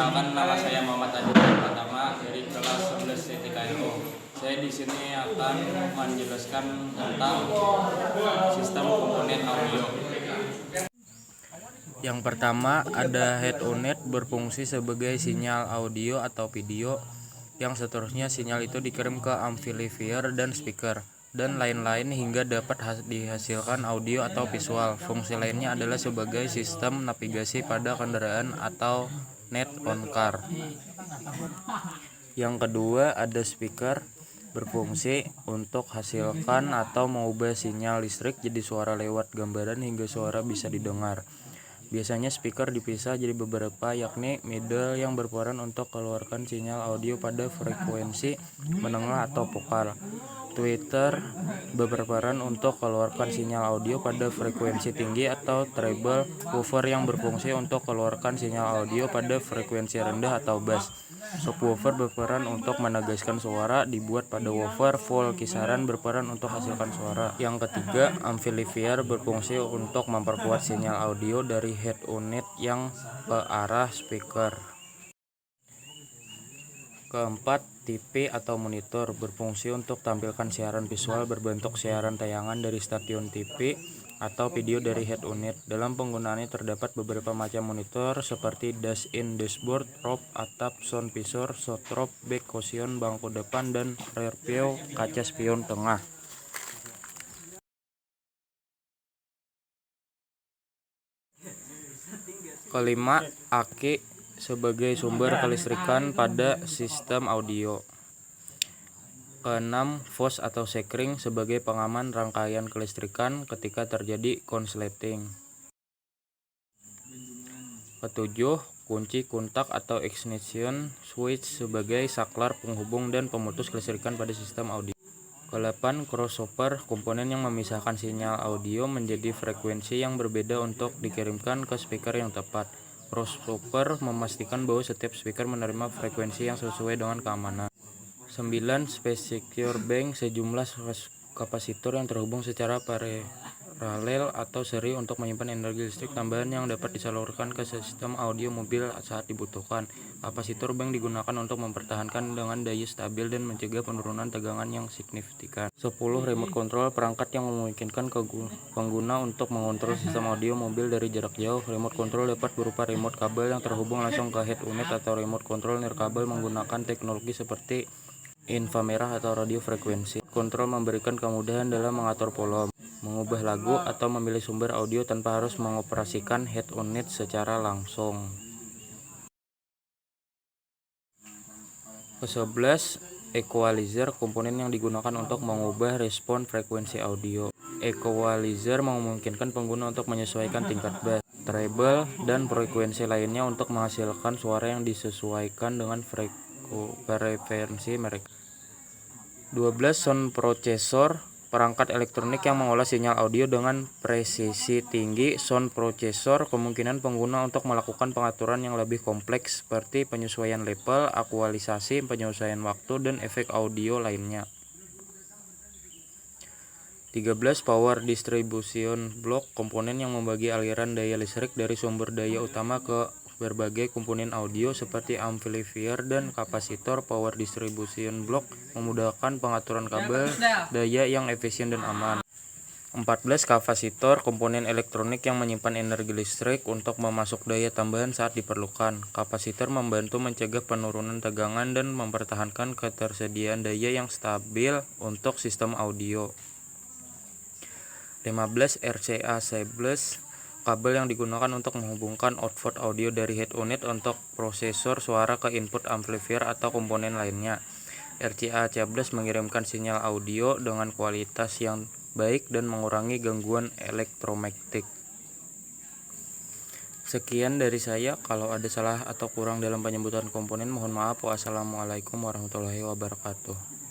Perkenalkan, nama saya Muhammad Aditya Pratama dari kelas 11 TKNO. Saya di sini akan menjelaskan tentang sistem komponen audio. Yang pertama ada head unit berfungsi sebagai sinyal audio atau video. Yang seterusnya sinyal itu dikirim ke amplifier dan speaker dan lain-lain hingga dapat dihasilkan audio atau visual. Fungsi lainnya adalah sebagai sistem navigasi pada kendaraan atau net on car. Yang kedua ada speaker berfungsi untuk hasilkan atau mengubah sinyal listrik jadi suara lewat gambaran hingga suara bisa didengar. Biasanya speaker dipisah jadi beberapa, yakni middle yang berperan untuk keluarkan sinyal audio pada frekuensi menengah atau vokal, tweeter berperan untuk keluarkan sinyal audio pada frekuensi tinggi atau treble, woofer yang berfungsi untuk keluarkan sinyal audio pada frekuensi rendah atau bass. Subwoofer berperan untuk menegaskan suara, dibuat pada woofer. Full kisaran berperan untuk hasilkan suara. Yang ketiga, amplifier berfungsi untuk memperkuat sinyal audio dari head unit yang ke arah speaker. Keempat, TV atau monitor berfungsi untuk tampilkan siaran visual berbentuk siaran tayangan dari stasiun TV atau video dari head unit. Dalam penggunaannya terdapat beberapa macam monitor seperti dash-in, dashboard, roof, atap, sound visor, strobe, back cushion, bangku depan, dan rear view, kaca spion tengah. Kelima, aki sebagai sumber kelistrikan pada sistem audio. Keenam, fuse atau sekring sebagai pengaman rangkaian kelistrikan ketika terjadi konsleting. Ketujuh, kunci kontak atau ignition switch sebagai saklar penghubung dan pemutus kelistrikan pada sistem audio. Kedelapan, crossover, komponen yang memisahkan sinyal audio menjadi frekuensi yang berbeda untuk dikirimkan ke speaker yang tepat. Crossover memastikan bahwa setiap speaker menerima frekuensi yang sesuai dengan keamanan. 9. Secure bank, sejumlah kapasitor yang terhubung secara paralel atau seri untuk menyimpan energi listrik tambahan yang dapat disalurkan ke sistem audio mobil saat dibutuhkan. Kapasitor bank digunakan untuk mempertahankan dengan daya stabil dan mencegah penurunan tegangan yang signifikan. 10. Remote control, perangkat yang memungkinkan pengguna untuk mengontrol sistem audio mobil dari jarak jauh. Remote control dapat berupa remote kabel yang terhubung langsung ke head unit atau remote control nirkabel menggunakan teknologi seperti inframerah atau radio frekuensi. Kontrol memberikan kemudahan dalam mengatur volume, mengubah lagu, atau memilih sumber audio tanpa harus mengoperasikan head unit secara langsung. Ke-11, equalizer, komponen yang digunakan untuk mengubah respon frekuensi audio. Equalizer memungkinkan pengguna untuk menyesuaikan tingkat bass, treble, dan frekuensi lainnya untuk menghasilkan suara yang disesuaikan dengan preferensi mereka. 12. Sound processor, perangkat elektronik yang mengolah sinyal audio dengan presisi tinggi. Sound processor kemungkinan pengguna untuk melakukan pengaturan yang lebih kompleks seperti penyesuaian level, akualisasi, penyesuaian waktu, dan efek audio lainnya. 13. Power distribution block, komponen yang membagi aliran daya listrik dari sumber daya utama ke berbagai komponen audio seperti amplifier dan kapasitor. Power distribution block memudahkan pengaturan kabel daya yang efisien dan aman. 14. Kapasitor, komponen elektronik yang menyimpan energi listrik untuk memasuk daya tambahan saat diperlukan. Kapasitor membantu mencegah penurunan tegangan dan mempertahankan ketersediaan daya yang stabil untuk sistem audio. 15. RCA cables, kabel yang digunakan untuk menghubungkan output audio dari head unit untuk prosesor suara ke input amplifier atau komponen lainnya. RCA cables mengirimkan sinyal audio dengan kualitas yang baik dan mengurangi gangguan elektromagnetik. Sekian dari saya. Kalau ada salah atau kurang dalam penyebutan komponen, mohon maaf. Wassalamualaikum warahmatullahi wabarakatuh.